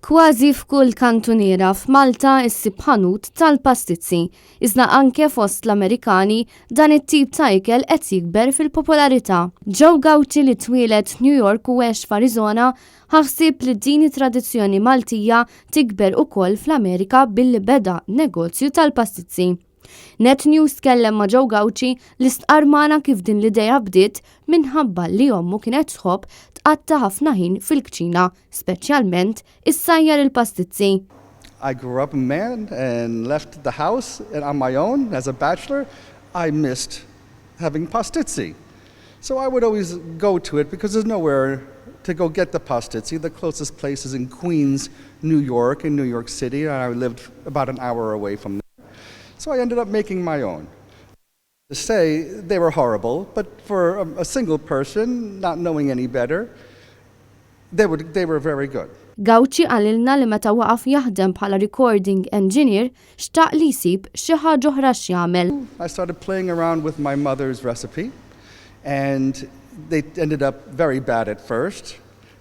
Kważi f'kull kantuniera f'Malta issib ħanut tal-pastizzi, iżda anke fost l-Amerikani dan it-tip ta' ikel qed jikber fil-popolarità. Joe Gauci li twieled New York u għex f'Arizona ħassib li din it-tradizzjoni Maltija tikber ukoll fl-Amerika billi beda negozju tal-pastizzi. Net News tkellem ma' Joe Gauci li stqarmana kif din l-idea bdiet minħabba li ommu kienet tħobb tqatta' ħafna ħin fil-kċina, speċjalment issajjar il-pastizzi. I grew up a man and left the house and on my own as a bachelor. I missed having pastizzi. So I would always go to it because there's nowhere to go get the pastizzi. The closest place is in Queens, New York, in New York City, and I lived about an hour away from there. So I ended up making my own. To say they were horrible, but for a single person, not knowing any better, they were very good. Gauci għalilna li meta waqaf jaħdem bħala recording engineer xtaq li jsib xi ħaġa oħra x'jagħmel. I started playing around with my mother's recipe, and they ended up very bad at first,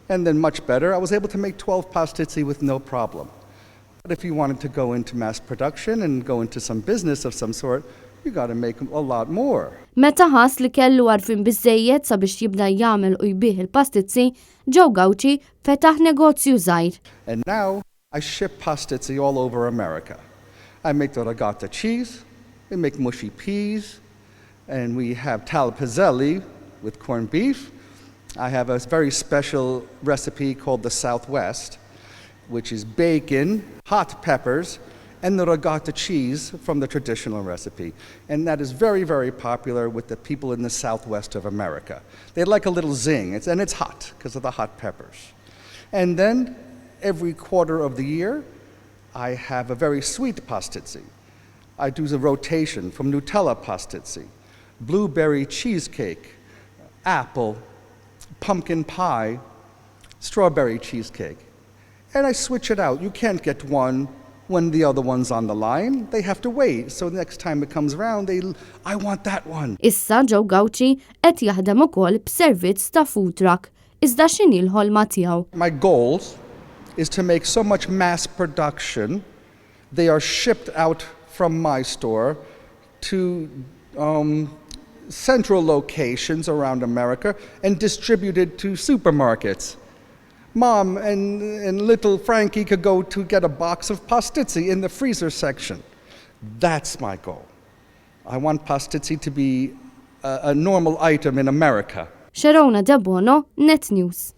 and then much better. I was able to make 12 pastizzi with no problem. But if you wanted to go into mass production and go into some business of some sort, you got to make a lot more. Meta ħass li kellu għarfien biżżejjed sabiex jibda jagħmel u jbih il-pastizzi, Joe Gauci fetaħ negozju żgħir. And now I ship pastizzi all over America. I make the regatta cheese, we make mushy peas, and we have talpizzelli with corned beef. I have a very special recipe called the Southwest, which is bacon, hot peppers, and the regatta cheese from the traditional recipe. And that is very, very popular with the people in the southwest of America. They like a little zing, and it's hot because of the hot peppers. And then every quarter of the year, I have a very sweet pastizzi. I do the rotation from Nutella pastizzi, blueberry cheesecake, apple, pumpkin pie, strawberry cheesecake. And I switch it out. You can't get one when the other one's on the line. They have to wait. So next time it comes around, I want that one. Issa Joe Gauci qed jaħdem ukoll b'servizz ta' food truck. Iżda x'inhi l-ħolma tiegħu? My goal is to make so much mass production, they are shipped out from my store to central locations around America and distributed to supermarkets. Mom and little Frankie could go to get a box of pastizzi in the freezer section. That's my goal. I want pastizzi to be a normal item in America. Xerona Debono, Net News.